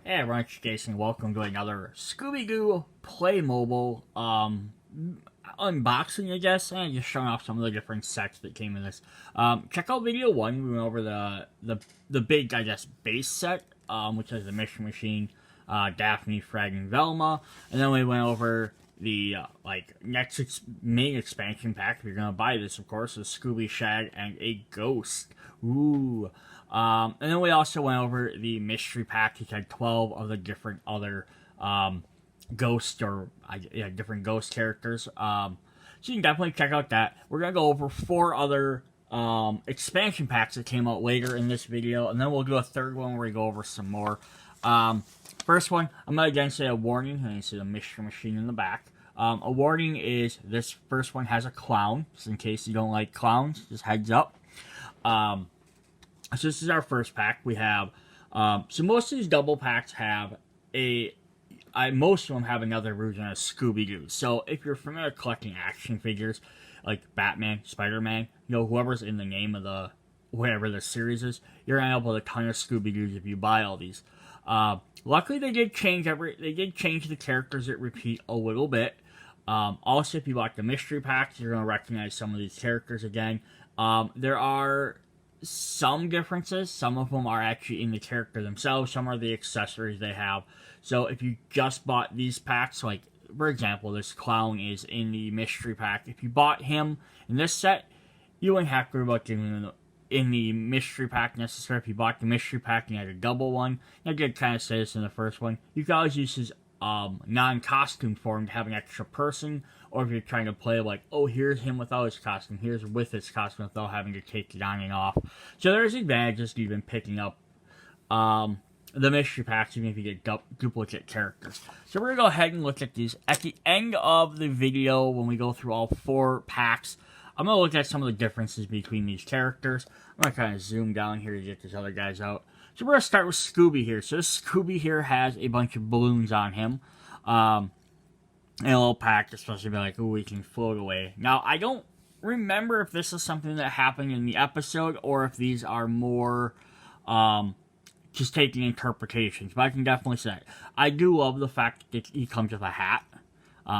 Hey everyone, it's Jason. Welcome to another Scooby-Doo Playmobil unboxing, I guess, and just showing off some of the different sets that came in this. Check out video 1. We went over the big, I guess, base set, which has the Mission Machine, Daphne, Fred, and Velma, and then we went over the next main expansion pack. If you're gonna buy this, of course, is Scooby, Shag, and a Ghost. Ooh. And then we also went over the mystery pack, which had 12 of the different other ghosts different ghost characters. So you can definitely check out that. We're going to go over 4 other expansion packs that came out later in this video, and then we'll do a third one where we go over some more. First one, I'm going to again say a warning, and you see the mystery machine in the back. A warning is this first one has a clown, just in case you don't like clowns, just heads up. So this is our first pack. We have, so most of these double packs have most of them have another version of Scooby-Doo. So if you're familiar with collecting action figures, like Batman, Spider-Man, whoever's in the name of whatever the series is, you're gonna end up with a ton of Scooby-Doos if you buy all these. Luckily they did change the characters that repeat a little bit. Also, if you bought the mystery packs, you're gonna recognize some of these characters again. There are some differences. Some of them are actually in the character themselves. Some are the accessories they have. So if you just bought these packs, like for example, this clown is in the mystery pack. If you bought him in this set, you wouldn't have to worry about getting him in the mystery pack necessarily. If you bought the mystery pack and you had a double one, I did kind of say this in the first one, you can always use his non-costume form to have an extra person, or if you're trying to play like, oh, here's him without his costume, here's with his costume without having to take it on and off. So there's advantages to even picking up the mystery packs, even if you get duplicate characters. So we're going to go ahead and look at these. At the end of the video, when we go through all 4 packs, I'm going to look at some of the differences between these characters. I'm going to kind of zoom down here to get these other guys out. So we're going to start with Scooby here. So this Scooby here has a bunch of balloons on him. And a little pack that's supposed to be like, ooh, he can float away. Now, I don't remember if this is something that happened in the episode or if these are more just taking interpretations. But I can definitely say I do love the fact that he comes with a hat.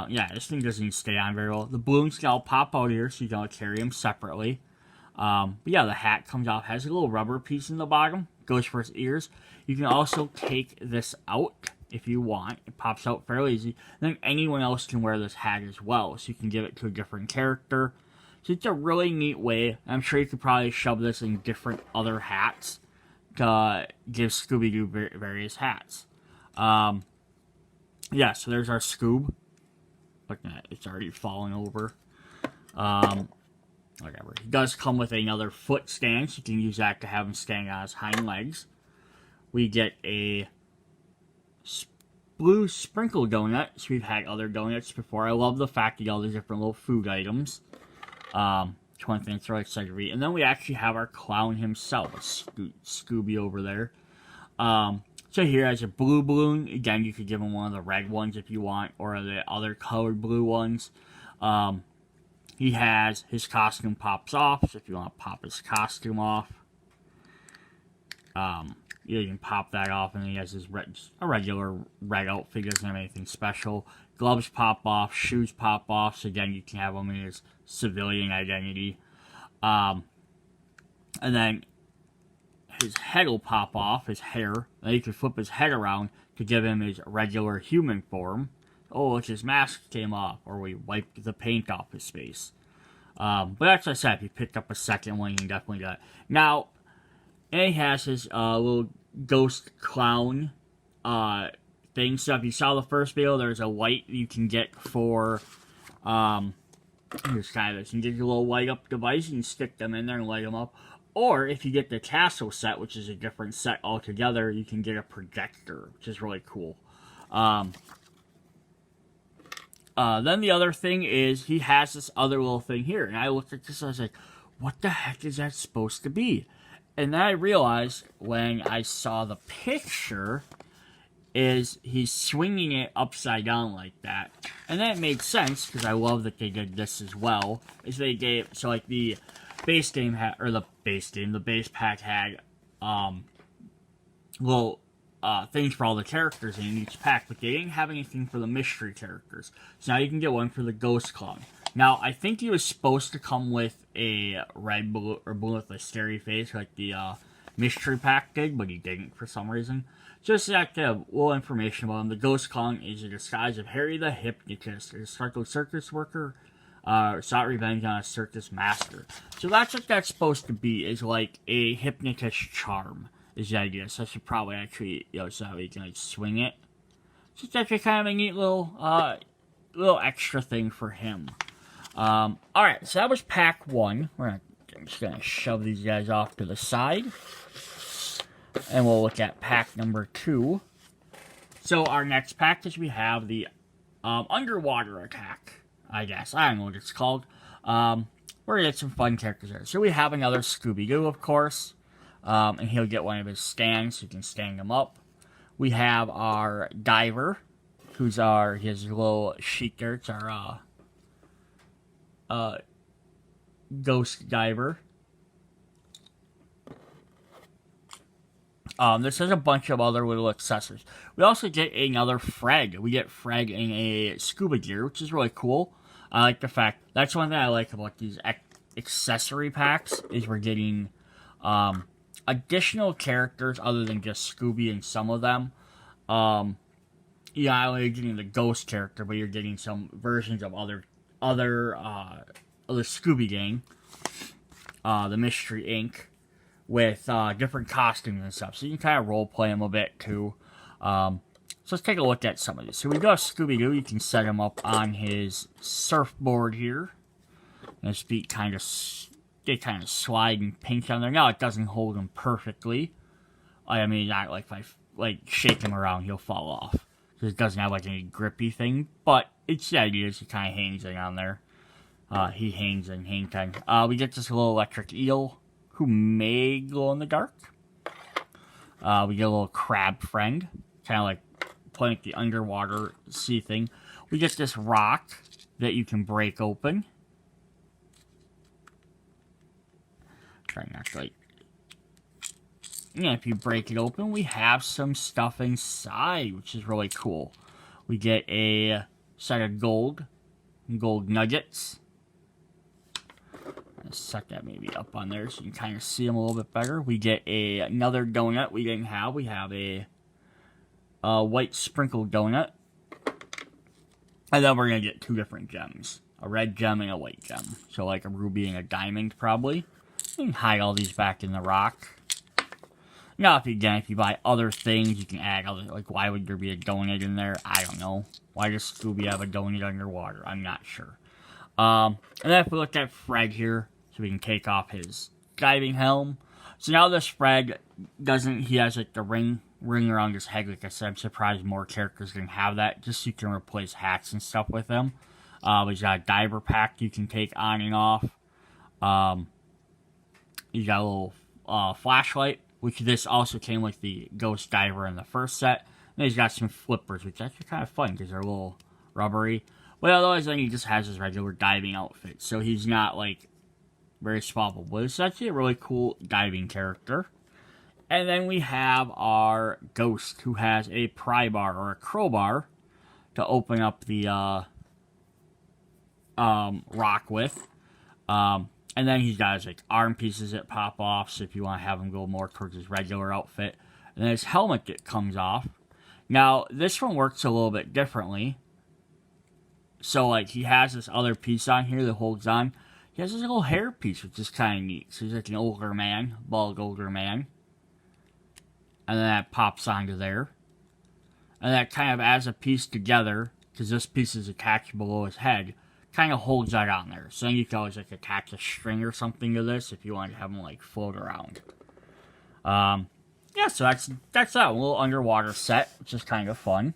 Yeah, this thing doesn't stay on very well. The balloons can all pop out here, so you can carry them separately. But yeah, the hat comes out, has a little rubber piece in the bottom, goes for his ears. You can also take this out if you want. It pops out fairly easy. And then anyone else can wear this hat as well, so you can give it to a different character. So it's a really neat way. I'm sure you could probably shove this in different other hats to give Scooby-Doo various hats. Yeah, so there's our Scoob. Look at that, it's already falling over. Whatever. He does come with another foot stand, so you can use that to have him stand on his hind legs. We get a blue sprinkle donut, so we've had other donuts before. I love the fact you get all these different little food items. It's one thing that's really excited to read. And then we actually have our clown himself, Scooby over there. So here has a blue balloon. Again, you could give him one of the red ones if you want, or the other colored blue ones. He has his costume pops off, so if you want to pop his costume off, you can pop that off, and then he has his a regular red outfit. Doesn't have anything special. Gloves pop off, shoes pop off, so again, you can have him in his civilian identity. And then his head will pop off, his hair. Then you can flip his head around to give him his regular human form. Oh, it's his mask came off, or we wiped the paint off his face. But as I said, if you picked up a second one, you can definitely do it. Now, and he has his little ghost clown thing. So if you saw the first video, there's a light you can get for, here's kind of this. You can get your little light up device, you can stick them in there and light them up. Or if you get the Castle set, which is a different set altogether, you can get a projector, which is really cool. Then the other thing is he has this other little thing here. And I looked at this and I was like, what the heck is that supposed to be? And then I realized when I saw the picture is he's swinging it upside down like that. And that made sense because I love that they did this as well. Is they gave, so like the base game had, or the base pack had little things for all the characters in each pack, but they didn't have anything for the mystery characters. So now you can get one for the Ghost Clown. Now, I think he was supposed to come with a red, blue, or blue with a scary face, like the mystery pack did, but he didn't for some reason. Just to get a little information about him, the Ghost Clown is a disguise of Harry the Hypnotist, a circus worker, sought revenge on a circus master. So that's what that's supposed to be, is like a hypnotist charm, is the idea. So I should probably actually, so you can like swing it. So it's actually kind of a neat little extra thing for him. Alright, so that was pack 1. I'm just gonna shove these guys off to the side. And we'll look at pack number 2. So our next pack is we have the underwater attack, I guess. I don't know what it's called. We're gonna get some fun characters there. So we have another Scooby-Doo, of course. And he'll get one of his stands, so you can stand him up. We have our diver, who's his little sheet there. It's our ghost diver. This has a bunch of other little accessories. We also get another Fred. We get Fred in a scuba gear, which is really cool. I like the fact, that's one thing I like about these accessory packs, is we're getting additional characters other than just Scooby and some of them. Not only getting the ghost character, but you're getting some versions of other Scooby Gang, the Mystery Inc., with different costumes and stuff. So you can kind of role play them a bit too. So let's take a look at some of this. So we got Scooby-Doo. You can set him up on his surfboard here. And his feet kind of slide and pinch on there. Now it doesn't hold him perfectly. I mean, not like if I shake him around, he'll fall off. So it doesn't have like any grippy thing. But it's the idea is he kind of hangs in on there. He hangs in hang time. We get this little electric eel who may glow in the dark. We get a little crab friend, kind of like playing the underwater sea thing. We get this rock that you can break open. Try not to if you break it open, we have some stuff inside, which is really cool. We get a set of gold nuggets. Set that maybe up on there so you can kind of see them a little bit better. We get another donut we didn't have. We have a white sprinkled donut. And then we're going to get 2 different gems. A red gem and a white gem. So like a ruby and a diamond probably. You can hide all these back in the rock. Now if you buy other things, you can add other, like why would there be a donut in there? I don't know. Why does Scooby have a donut underwater? I'm not sure. And then if we look at Fred here, so we can take off his diving helm. So now this Fred he has like the ring around his head. Like I said, I'm surprised more characters didn't have that, just so you can replace hats and stuff with him. He's got a diver pack you can take on and off. He's got a little flashlight, which this also came with the ghost diver in the first set. And he's got some flippers, which is actually kind of fun because they're a little rubbery. But otherwise, then he just has his regular diving outfit. So he's not, like, very swappable. But it's actually a really cool diving character. And then we have our ghost, who has a pry bar or a crowbar to open up the rock with. And then he's got his, like, arm pieces that pop off. So if you want to have him go more towards his regular outfit. And then his helmet that comes off. Now, this one works a little bit differently. So, like, he has this other piece on here that holds on. He has this little hair piece, which is kind of neat. So he's like an older man, bald older man. And then that pops onto there. And that kind of adds a piece together, because this piece is attached below his head, kind of holds that on there. So then you can always, like, attach a string or something to this if you want to have him, like, float around. Yeah, so that's that. A little underwater set, which is kind of fun.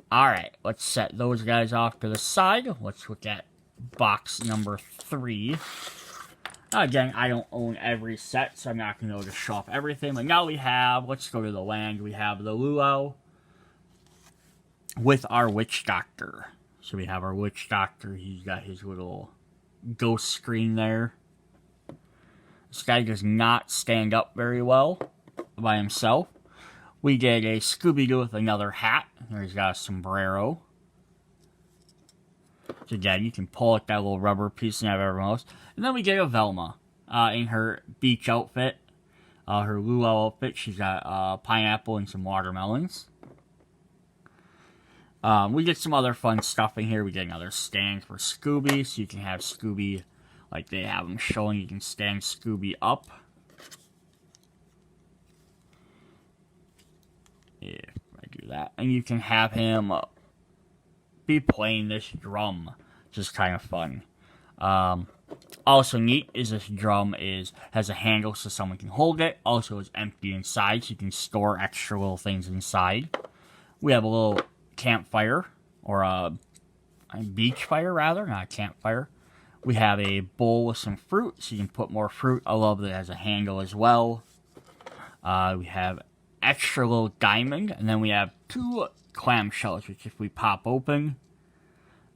Alright, let's set those guys off to the side. Let's look at box number 3. Again, I don't own every set, so I'm not going to be able to show off everything. But now we have, let's go to the land. We have the luau with our witch doctor. So we have our witch doctor. He's got his little ghost screen there. This guy does not stand up very well by himself. We get a Scooby-Doo with another hat. He's got a sombrero. So again, you can pull out that little rubber piece and have everyone else. And then we get a Velma in her beach outfit. Her luau outfit. She's got pineapple and some watermelons. We get some other fun stuff in here. We get another stand for Scooby. So you can have Scooby, like they have them showing. You can stand Scooby up. If I do that. And you can have him be playing this drum, which is kind of fun. Also neat is this drum has a handle so someone can hold it. Also it's empty inside, so you can store extra little things inside. We have a little campfire, or a beach fire rather, not a campfire. We have a bowl with some fruit, so you can put more fruit. I love that it has a handle as well. We have extra little diamond, and then we have 2 clamshells, which if we pop open,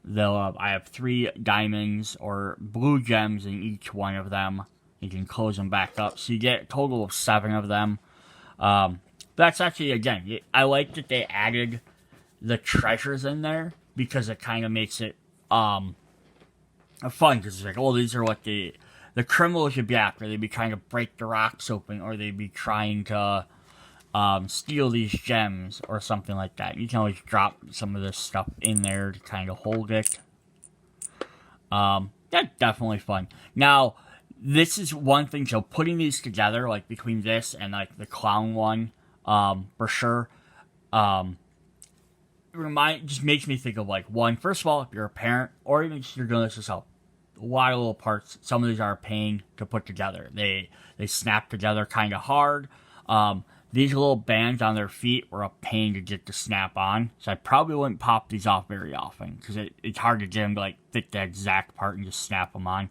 I have 3 diamonds or blue gems in each one of them. You can close them back up, so you get a total of 7 of them. That's actually, again, I like that they added the treasures in there, because it kind of makes it fun, because it's like, oh, these are what the criminals should be after. They'd be trying to break the rocks open, or they'd be trying to steal these gems or something like that. You can always drop some of this stuff in there to kind of hold it. That's definitely fun. Now, this is one thing, so putting these together, like between this and like the clown one, for sure, just makes me think of like, one, first of all, if you're a parent, or even just you're doing this yourself, a lot of little parts, some of these are a pain to put together. They snap together kind of hard. These little bands on their feet were a pain to get to snap on, so I probably wouldn't pop these off very often, because it's hard to get them to like fit the exact part and just snap them on.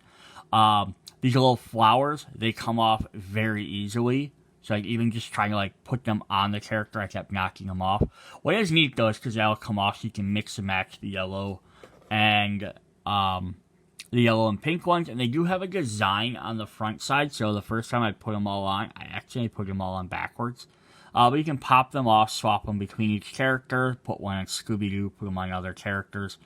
These little flowers, they come off very easily, so like even just trying to like put them on the character, I kept knocking them off. What is neat though is because that'll come off, so you can mix and match the yellow and pink ones, and they do have a design on the front side, so the first time I put them all on, I actually put them all on backwards. But you can pop them off, swap them between each character, put one on Scooby-Doo, put them on other characters.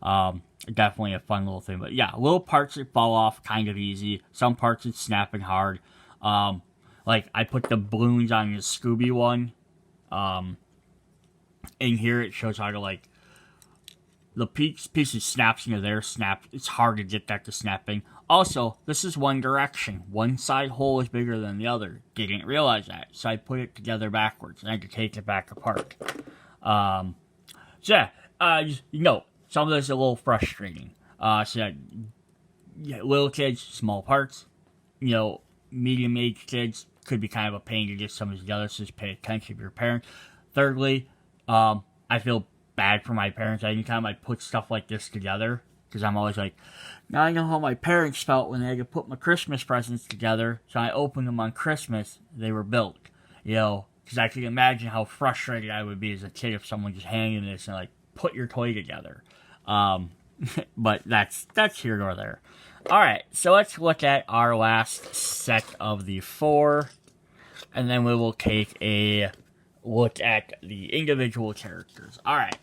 Definitely a fun little thing. But yeah, little parts that fall off kind of easy. Some parts it's snapping hard. Like I put the balloons on the Scooby one. In here it shows how to like, the pieces snaps into there, snap. It's hard to get that to snapping. Also, this is one direction. One side hole is bigger than the other. Didn't realize that, so I put it together backwards, and I had to take it back apart. So yeah, some of this is a little frustrating. Little kids, small parts. Medium-aged kids could be kind of a pain to get some of these together, so just pay attention if you're a parent. Thirdly, I feel bad for my parents. Anytime I put stuff like this together, because I'm always like, now I know how my parents felt when they had to put my Christmas presents together, so I opened them on Christmas, they were built. Because I can imagine how frustrated I would be as a kid if someone just handed this and like, put your toy together. But that's here nor there. Alright, so let's look at our last set of the 4, and then we will take a look at the individual characters. Alright,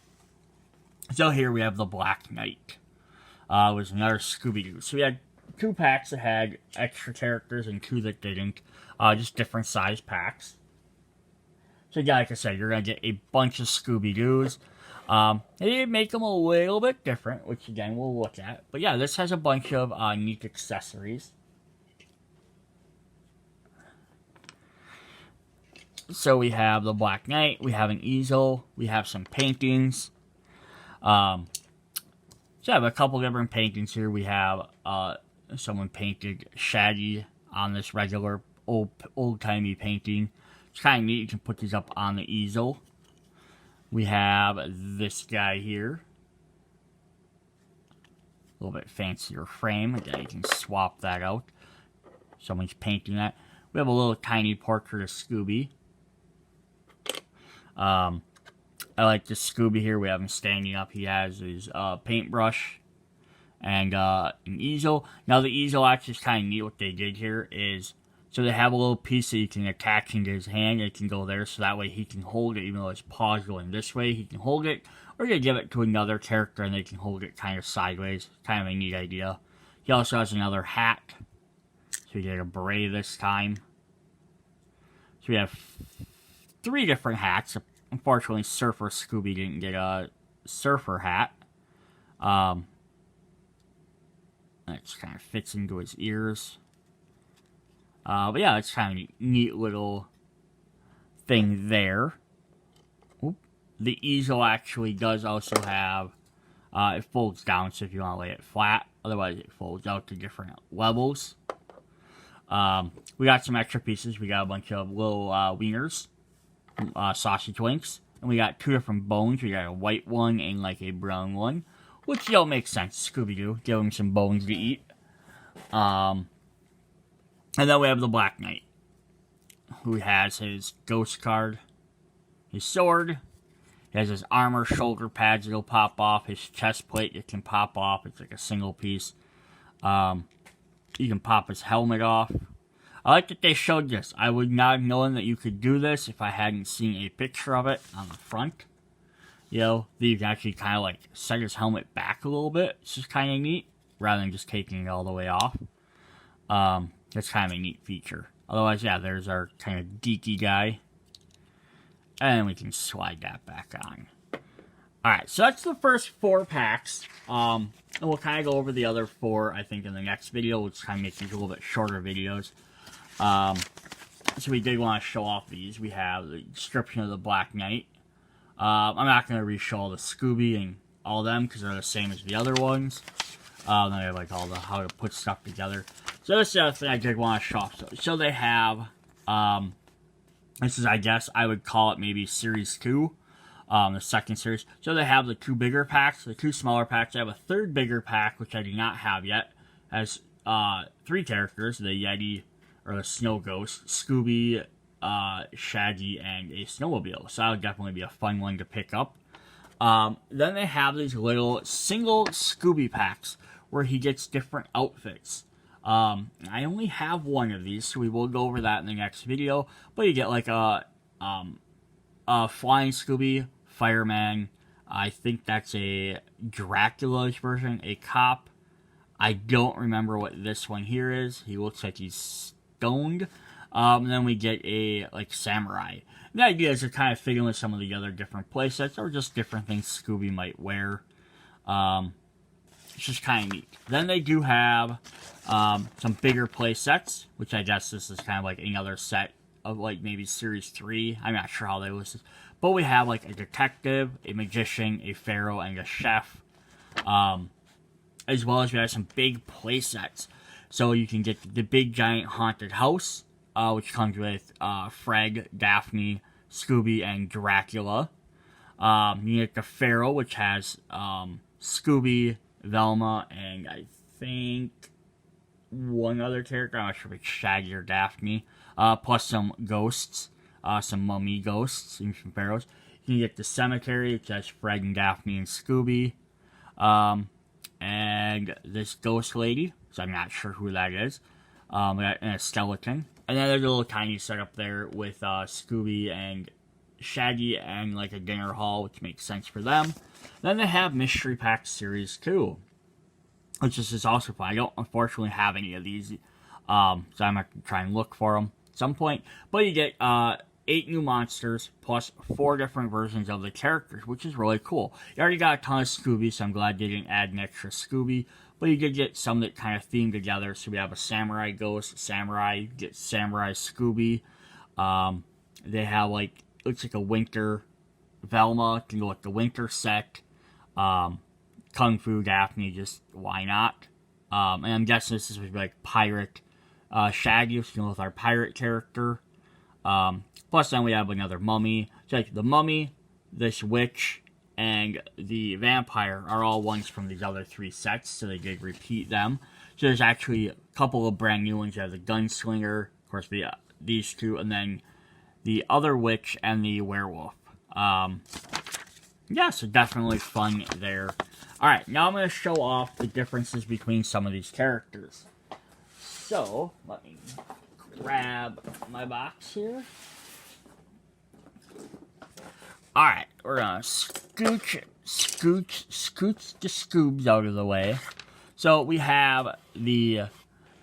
so here we have the Black Knight. It was another Scooby-Doo. So we had 2 packs that had extra characters and 2 that didn't. Just different size packs. So yeah, like I said, you're going to get a bunch of Scooby-Doos. They did make them a little bit different, which again we'll look at. But yeah, this has a bunch of neat accessories. So we have the Black Knight, we have an easel, we have some paintings. So I have a couple different paintings here. We have someone painted Shaggy on this regular old-timey painting. It's kind of neat. You can put these up on the easel. We have this guy here. A little bit fancier frame. Again, you can swap that out. Someone's painting that. We have a little tiny portrait of Scooby. I like the Scooby here. We have him standing up. He has his paintbrush and an easel. Now the easel actually is kind of neat. What they did here is So they have a little piece that you can attach into his hand. It can go there, so that way he can hold it, even though his paw's going this way. He can hold it, or you can give it to another character, and they can hold it kind of sideways. Kind of a neat idea. He also has another hat. So you get a beret this time. So we have 3 different hats. Unfortunately, Surfer Scooby didn't get a surfer hat. It just kind of fits into his ears. But yeah, it's kind of a neat little thing there. Oop. The easel actually does also have, it folds down, so if you want to lay it flat, otherwise it folds out to different levels. We got some extra pieces. We got a bunch of little wieners, sausage links, and we got 2 different bones. We got a white one and like a brown one, which don't make sense. Scooby-Doo, give him some bones to eat. And then we have the Black Knight, who has his ghost card, his sword, he has his armor, shoulder pads that'll pop off, his chest plate that can pop off, it's like a single piece. You can pop his helmet off. I like that they showed this. I would not have known that you could do this if I hadn't seen a picture of it on the front. You know, that you can actually kind of like set his helmet back a little bit. It's just kind of neat, rather than just taking it all the way off. That's kind of a neat feature. Otherwise, yeah, there's our kind of geeky guy. And we can slide that back on. Alright, so that's the first 4 packs. And we'll kind of go over the other 4, I think, in the next video. We'll just kind of make these a little bit shorter videos. So we did want to show off these. We have the description of the Black Knight. I'm not going to re-show all the Scooby and all them, because they're the same as the other ones. Then we have like all the how to put stuff together. So this is the other thing I did want to show off. So they have, this is, I guess, I would call it maybe Series 2. The second series. So they have the 2 bigger packs, the 2 smaller packs. I have a 3rd bigger pack, which I do not have yet. Has 3 characters, the Yeti, or the Snow Ghost, Scooby, Shaggy, and a Snowmobile. So that would definitely be a fun one to pick up. Then they have these little single Scooby packs, where he gets different outfits. I only have 1 of these, so we will go over that in the next video. But you get like a Flying Scooby, Fireman, I think that's a Dracula's version, a cop. I don't remember what this one here is. He looks like he's stoned. And then we get a, like, samurai. And the idea is to kind of fit in with some of the other different playsets, or just different things Scooby might wear. It's just kind of neat. Then they do have some bigger playsets, which I guess this is kind of like another set of like maybe Series 3. I'm not sure how they list it. But we have like a detective, a magician, a pharaoh, and a chef. As well as we have some big play sets. So you can get the big giant haunted house, which comes with Fred, Daphne, Scooby, and Dracula. You get the pharaoh, which has Scooby, Velma, and I think 1 other character. I'm not sure if it's Shaggy or Daphne. Plus some ghosts, some mummy ghosts, and some pharaohs. You can get the cemetery, which has Fred and Daphne and Scooby. And this ghost lady, so I'm not sure who that is. And a skeleton. And then there's a little tiny setup there with Scooby and Shaggy and like a dinner hall, which makes sense for them. Then they have Mystery Pack Series 2, which is also fun. I don't unfortunately have any of these, so I'm going to try and look for them at some point. But you get 8 new monsters, plus 4 different versions of the characters, which is really cool. You already got a ton of Scooby, so I'm glad they didn't add an extra Scooby. But you did get some that kind of theme together. So we have a samurai ghost, samurai, you get samurai Scooby. They have like, looks like a winter Velma, can go with the winter set. Kung Fu Daphne, just why not? And I'm guessing this is like pirate Shaggy, which can go with our pirate character. Plus then we have another mummy. So like the mummy, this witch, and the vampire are all ones from these other 3 sets, so they did repeat them. So there's actually a couple of brand new ones. You have the gunslinger, of course, these 2, and then the other witch and the werewolf. Yeah, so definitely fun there. Alright, now I'm going to show off the differences between some of these characters. So, let me grab my box here. Alright, we're gonna scooch the Scoobs out of the way. So we have the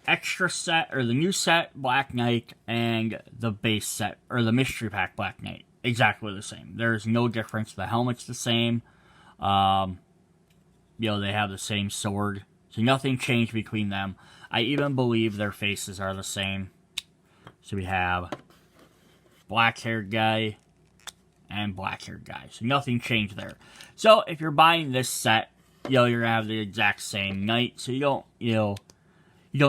extra set, or the new set, Black Knight, and the base set, or the mystery pack Black Knight. Exactly the same. There's no difference. The helmet's the same. They have the same sword. So nothing changed between them. I even believe their faces are the same. So we have black-haired guy and black-haired guy. So nothing changed there. So if you're buying this set, you're gonna have the exact same knight. So you don't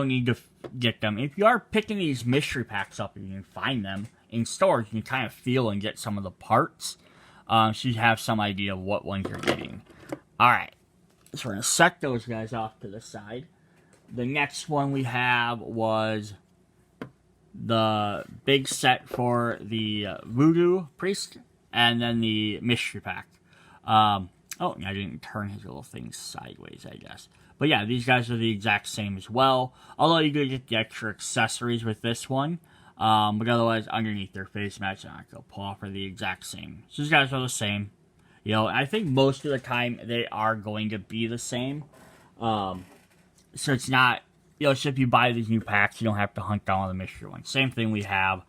need to get them. If you are picking these mystery packs up, and you can find them in stores, you can kind of feel and get some of the parts. So you have some idea of what ones you're getting. Alright, so we're going to set those guys off to the side. The next one we have was the big set for the Voodoo Priest, and then the mystery pack. I didn't turn his little thing sideways, I guess. But yeah, these guys are the exact same as well. Although you do get the extra accessories with this one. But otherwise, underneath their face match, I'm not going to pull off, are the exact same. So these guys are the same. I think most of the time they are going to be the same. So it's not, so if you buy these new packs, you don't have to hunt down the mystery one. Same thing we have.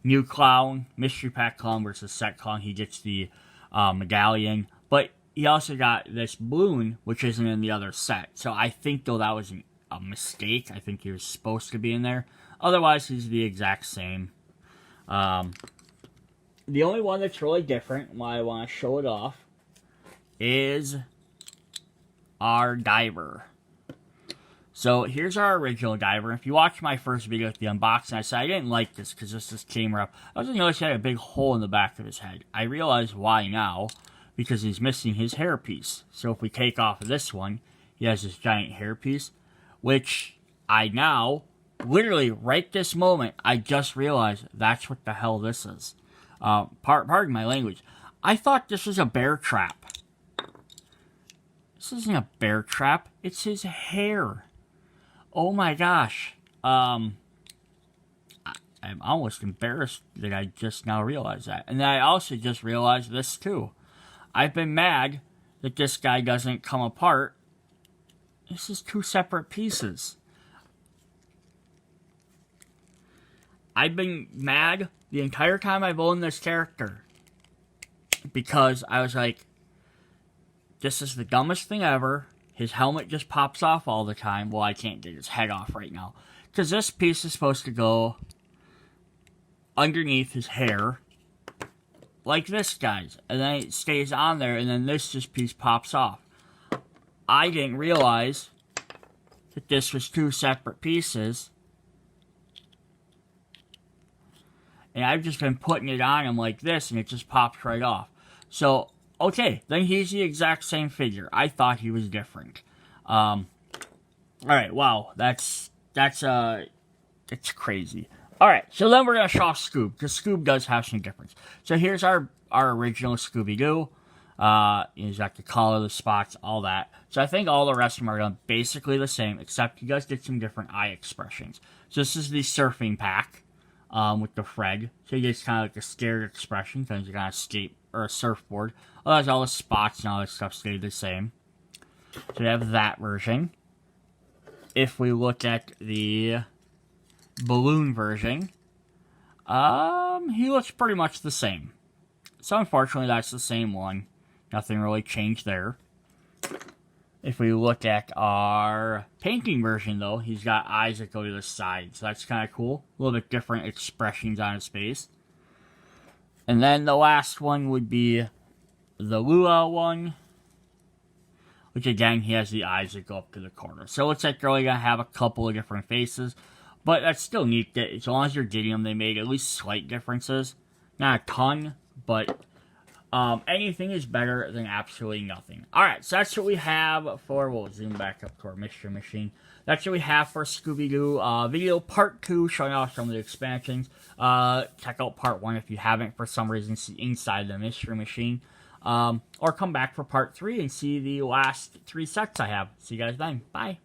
New Clown, mystery pack Clown versus set Clown. He gets the medallion. But he also got this balloon, which isn't in the other set. So I think, though, that was a mistake. I think he was supposed to be in there. Otherwise, he's the exact same. The only one that's really different, why I want to show it off, is our diver. So here's our original diver. If you watch my first video with the unboxing, I said I didn't like this because this came up. I was noticing he had a big hole in the back of his head. I realize why now. Because he's missing his hairpiece. So if we take off this one, he has this giant hairpiece, which I now, literally right this moment, I just realized that's what the hell this is. Pardon my language. I thought this was a bear trap. This isn't a bear trap. It's his hair. Oh my gosh. I'm almost embarrassed that I just now realized that. And then I also just realized this too. I've been mad that this guy doesn't come apart. This is two separate pieces. I've been mad the entire time I've owned this character. Because I was like, this is the dumbest thing ever. His helmet just pops off all the time. Well, I can't get his head off right now. Because this piece is supposed to go underneath his hair. Like this, guys. And then it stays on there, and then this piece pops off. I didn't realize that this was two separate pieces. And I've just been putting it on him like this, and it just pops right off. So, okay, then he's the exact same figure. I thought he was different. Alright, wow, that's crazy. Alright, so then we're going to show off Scoob, because Scoob does have some difference. So here's our original Scooby-Doo. He's got the collar, the spots, all that. So I think all the rest of them are done basically the same, except you guys get some different eye expressions. So this is the surfing pack with the Fred. So you get kind of like a scared expression, because you're on a skate or a surfboard. Otherwise, all the spots and all that stuff stay the same. So we have that version. If we look at the balloon version, he looks pretty much the same. So unfortunately, that's the same one. Nothing really changed there. If we look at our painting version, though, he's got eyes that go to the side. So that's kind of cool. A little bit different expressions on his face. And then the last one would be the Lua one. Which, again, he has the eyes that go up to the corner. So it looks like they're only going to have a couple of different faces. But that's still neat that as long as you're getting them, they made at least slight differences. Not a ton, but anything is better than absolutely nothing. Alright, so that's what we have for, we'll zoom back up to our Mystery Machine. That's what we have for Scooby-Doo video part 2, showing off some of the expansions. Check out part 1 if you haven't for some reason see inside the Mystery Machine. Or come back for part 3 and see the last 3 sets I have. See you guys then. Bye.